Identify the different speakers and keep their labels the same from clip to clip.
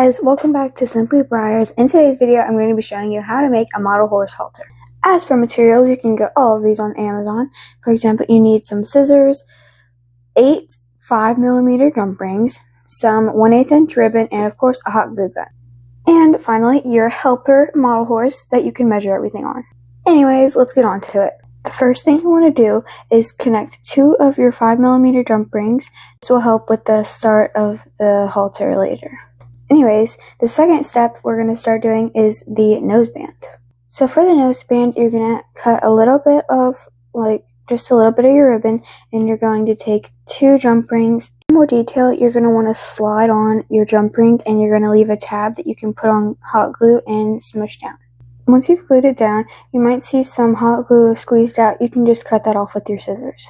Speaker 1: guys, welcome back to Simply Breyers. In today's video, I'm going to be showing you how to make a model horse halter. As for materials, you can get all of these on Amazon. For example, you need some scissors, 8 5mm jump rings, some 1/8 inch ribbon, and of course a hot glue gun. And finally, your helper model horse that you can measure everything on. Anyways, let's get on to it. The first thing you want to do is connect 2 of your 5mm jump rings. This will help with the start of the halter later. Anyways, the second step we're going to start doing is the noseband. So for the noseband, you're going to cut a little bit of, just a little bit of your ribbon, and you're going to take 2 jump rings. In more detail, you're going to want to slide on your jump ring, and you're going to leave a tab that you can put on hot glue and smush down. Once you've glued it down, you might see some hot glue squeezed out. You can just cut that off with your scissors.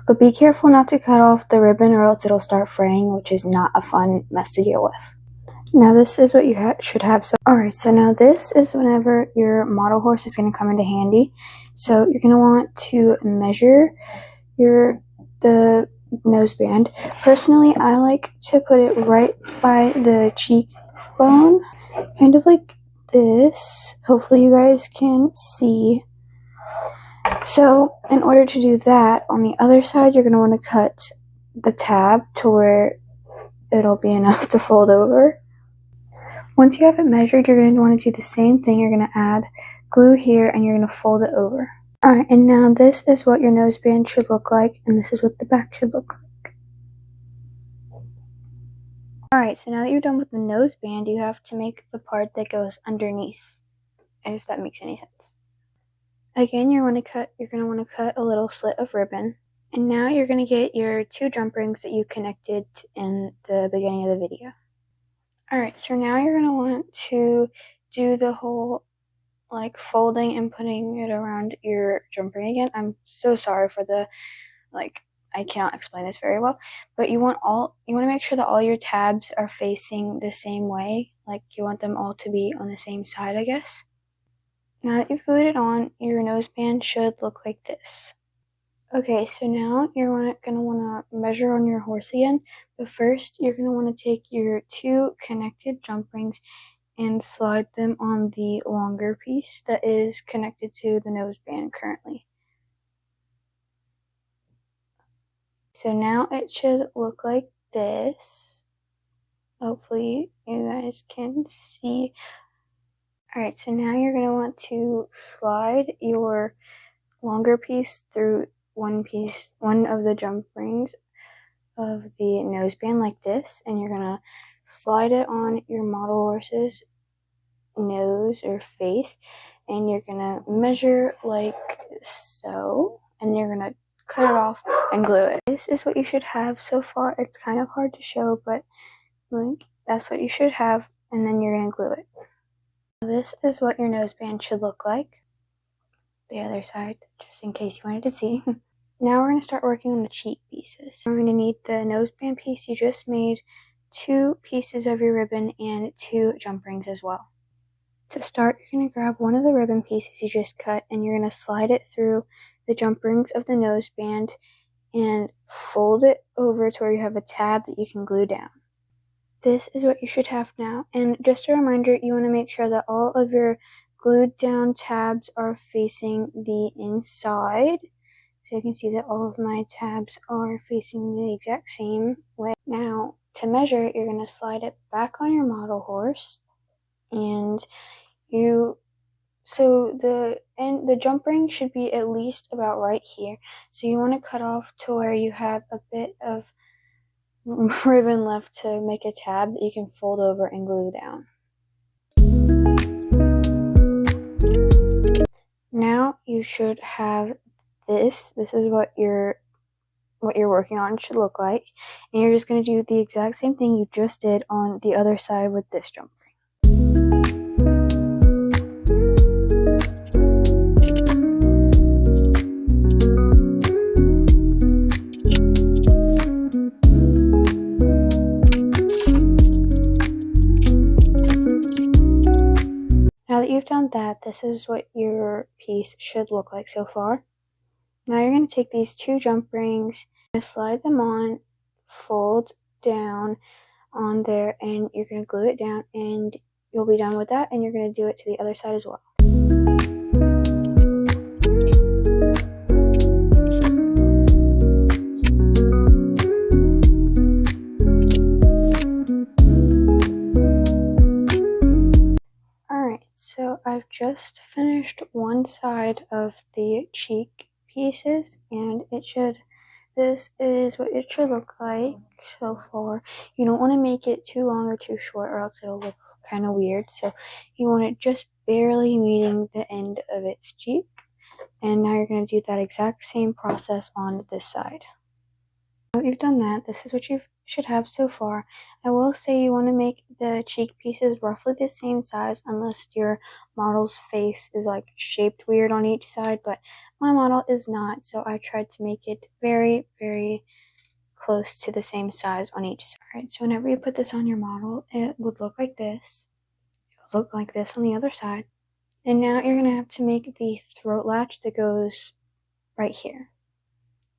Speaker 1: But be careful not to cut off the ribbon or else it'll start fraying, which is not a fun mess to deal with. Now this is what you should have. So now this is whenever your model horse is going to come into handy. So you're going to want to measure the noseband. Personally, I like to put it right by the cheekbone, kind of like this. Hopefully you guys can see. So in order to do that, on the other side, you're going to want to cut the tab to where it'll be enough to fold over. Once you have it measured, you're going to want to do the same thing. You're going to add glue here and you're going to fold it over. Alright, and now this is what your noseband should look like, and this is what the back should look like. Alright, so now that you're done with the noseband, you have to make the part that goes underneath, if that makes any sense. Again, you're going to want to cut a little slit of ribbon, and now you're going to get your 2 jump rings that you connected in the beginning of the video. Alright, so now you're going to want to do the whole folding and putting it around your jump ring again. I'm so sorry for the I cannot explain this very well, but you want to make sure that all your tabs are facing the same way. You want them all to be on the same side, I guess. Now that you've glued it on, your noseband should look like this. Okay, so now you're going to want to measure on your horse again, but first you're going to want to take your 2 connected jump rings and slide them on the longer piece that is connected to the noseband currently. So now it should look like this. Hopefully you guys can see. Alright, so now you're going to want to slide your longer piece through one of the jump rings of the noseband like this, and you're going to slide it on your model horse's nose or face, and you're going to measure like so, and you're going to cut it off and glue it. This is what you should have so far. It's kind of hard to show, but that's what you should have, and then you're going to glue it. This is what your noseband should look like. The other side, just in case you wanted to see. Now we're going to start working on the cheek pieces. We're going to need the noseband piece you just made, 2 pieces of your ribbon, and 2 jump rings as well. To start, you're going to grab one of the ribbon pieces you just cut, and you're going to slide it through the jump rings of the noseband and fold it over to where you have a tab that you can glue down. This is what you should have now, and just a reminder, you want to make sure that all of your glued down tabs are facing the inside. So you can see that all of my tabs are facing the exact same way. Now, to measure, you're going to slide it back on your model horse, and the jump ring should be at least about right here. So you want to cut off to where you have a bit of ribbon left to make a tab that you can fold over and glue down. Now you should have this. This is what you're working on should look like, and you're just going to do the exact same thing you just did on the other side with this jump ring. Now that you've done that, this is what your piece should look like so far. Now you're going to take these 2 jump rings and slide them on, fold down on there, and you're going to glue it down, and you'll be done with that, and you're going to do it to the other side as well. Alright, so I've just finished one side of the cheek pieces, and this is what it should look like so far. You don't want to make it too long or too short, or else it'll look kind of weird. So you want it just barely meeting the end of its cheek. And now you're going to do that exact same process on this side. Now that you've done that, this is what you should have so far. I will say you want to make the cheek pieces roughly the same size, unless your model's face is like shaped weird on each side, but my model is not, so I tried to make it very, very close to the same size on each side. Alright, so whenever you put this on your model, it would look like this. It would look like this on the other side. And now you're going to have to make the throat latch that goes right here.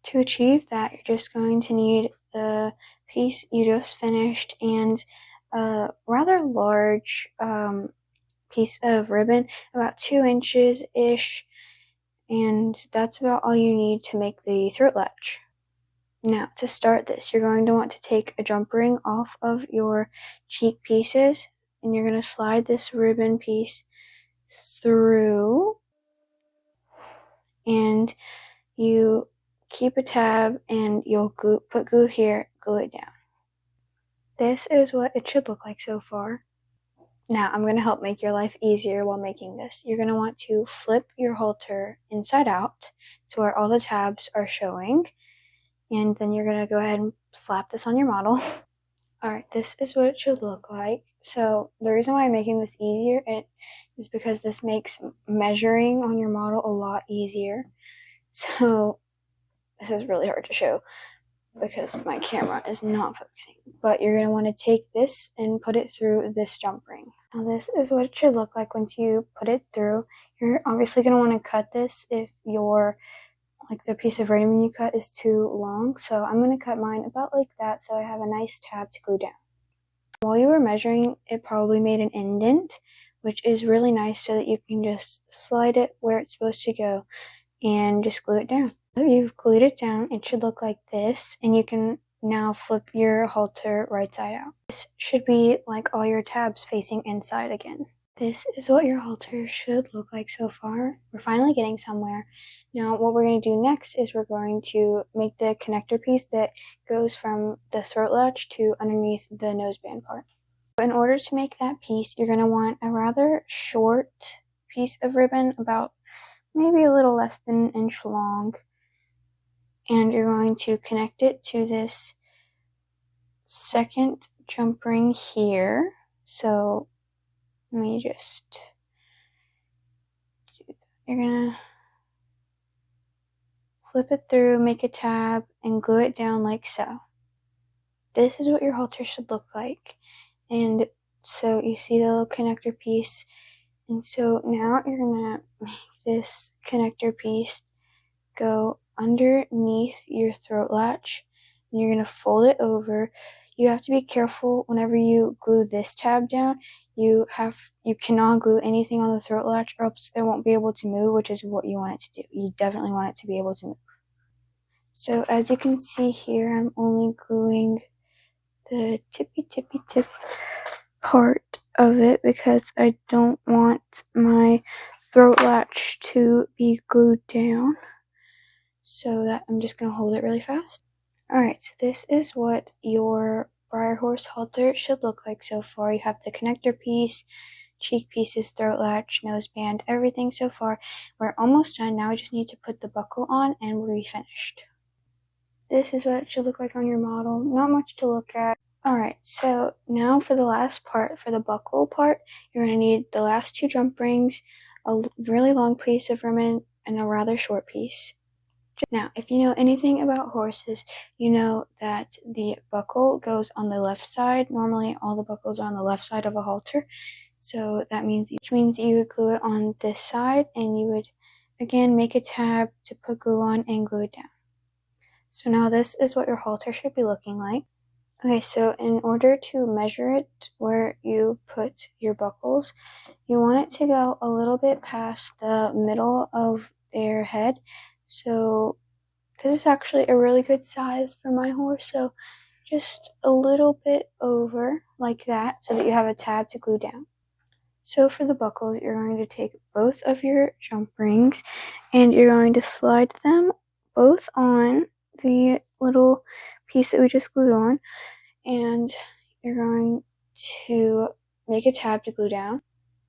Speaker 1: To achieve that, you're just going to need the piece you just finished and a rather large piece of ribbon, about 2 inches-ish, and that's about all you need to make the throat latch. Now, to start this, you're going to want to take a jump ring off of your cheek pieces, and you're going to slide this ribbon piece through, and you keep a tab, and you'll put glue here, glue it down. This is what it should look like so far. Now I'm going to help make your life easier while making this. You're going to want to flip your halter inside out to where all the tabs are showing, and then you're going to go ahead and slap this on your model. Alright, this is what it should look like. So the reason why I'm making this easier is because this makes measuring on your model a lot easier. So this is really hard to show because my camera is not focusing. But you're going to want to take this and put it through this jump ring. Now this is what it should look like once you put it through. You're obviously going to want to cut this if the piece of ribbon you cut is too long. So I'm going to cut mine about like that so I have a nice tab to glue down. While you were measuring, it probably made an indent, which is really nice so that you can just slide it where it's supposed to go and just glue it down. If you've glued it down, it should look like this, and you can now flip your halter right side out. This should be like all your tabs facing inside again. This is what your halter should look like so far. We're finally getting somewhere. Now what we're going to do next is we're going to make the connector piece that goes from the throat latch to underneath the noseband part. In order to make that piece, you're going to want a rather short piece of ribbon, about maybe a little less than an inch long, and you're going to connect it to this second jump ring here. So let me just do that. You're gonna flip it through, make a tab, and glue it down like so. This is what your halter should look like. And so you see the little connector piece, and so now you're gonna make this connector piece go underneath your throat latch, and you're gonna fold it over. You have to be careful whenever you glue this tab down. You cannot glue anything on the throat latch, or else it won't be able to move, which is what you want it to do. You definitely want it to be able to move. So as you can see here, I'm only gluing the tippy tip part of it because I don't want my throat latch to be glued down. So that I'm just going to hold it really fast. Alright, so this is what your Breyer Horse Halter should look like so far. You have the connector piece, cheek pieces, throat latch, noseband, everything so far. We're almost done. Now we just need to put the buckle on and we'll be finished. This is what it should look like on your model. Not much to look at. Alright, so now for the last part, for the buckle part, you're going to need the last 2 jump rings, a really long piece of ribbon, and a rather short piece. Now, if you know anything about horses, you know that the buckle goes on the left side. Normally, all the buckles are on the left side of a halter. So that means, you would glue it on this side, and you would, again, make a tab to put glue on and glue it down. So now this is what your halter should be looking like. Okay, so in order to measure it where you put your buckles, you want it to go a little bit past the middle of their head. So this is actually a really good size for my horse, so just a little bit over like that so that you have a tab to glue down. So for the buckles, you're going to take both of your jump rings and you're going to slide them both on the little piece that we just glued on, and you're going to make a tab to glue down.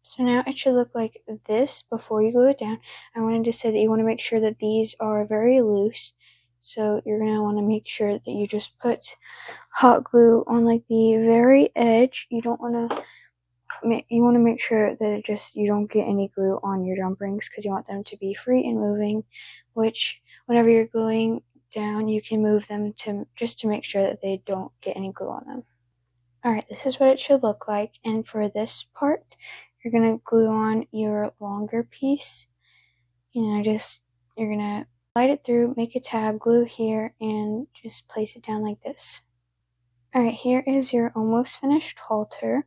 Speaker 1: So now it should look like this before you glue it down. I wanted to say that you want to make sure that these are very loose. So you're going to want to make sure that you just put hot glue on like the very edge. You want to make sure that you don't get any glue on your jump rings because you want them to be free and moving, which whenever you're gluing down, you can move them to make sure that they don't get any glue on them. Alright, this is what it should look like, and for this part, you're going to glue on your longer piece. You're going to slide it through, make a tab, glue here, and just place it down like this. Alright, here is your almost finished halter.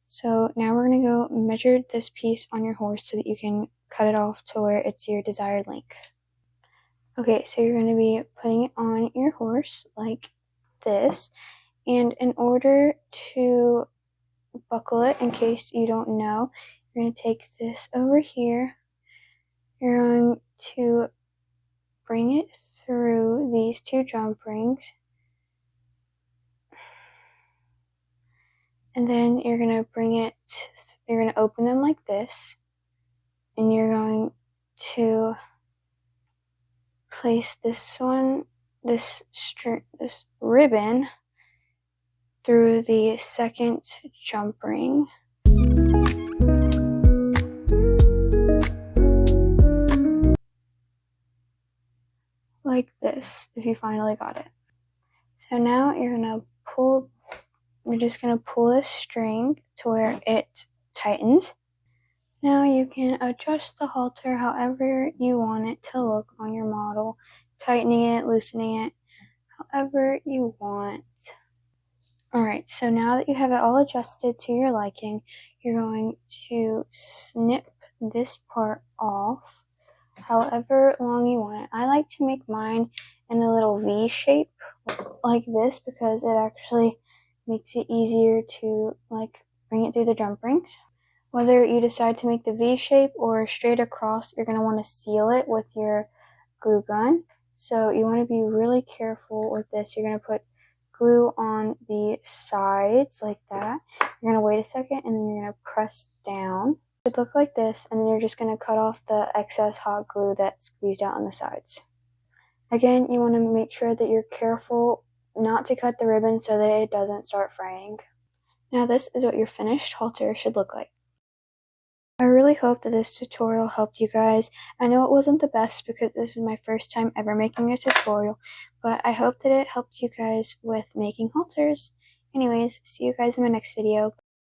Speaker 1: So now we're going to go measure this piece on your horse so that you can cut it off to where it's your desired length. Okay, so you're going to be putting it on your horse like this, and in order to buckle it, in case you don't know, you're going to take this over here, you're going to bring it through these two jump rings, and then you're going to open them like this, and you're going to place this ribbon through the second jump ring. Like this, if you finally got it. So now you're just going to pull this string to where it tightens. Now you can adjust the halter however you want it to look on your model, tightening it, loosening it, however you want. Alright, so now that you have it all adjusted to your liking, you're going to snip this part off however long you want it. I like to make mine in a little V shape like this because it actually makes it easier to bring it through the jump rings. Whether you decide to make the V shape or straight across, you're going to want to seal it with your glue gun. So you want to be really careful with this. You're going to put glue on the sides like that. You're going to wait a second and then you're going to press down. It should look like this, and then you're just going to cut off the excess hot glue that's squeezed out on the sides. Again, you want to make sure that you're careful not to cut the ribbon so that it doesn't start fraying. Now this is what your finished halter should look like. I really hope that this tutorial helped you guys. I know it wasn't the best because this is my first time ever making a tutorial, but I hope that it helped you guys with making halters. Anyways, see you guys in my next video.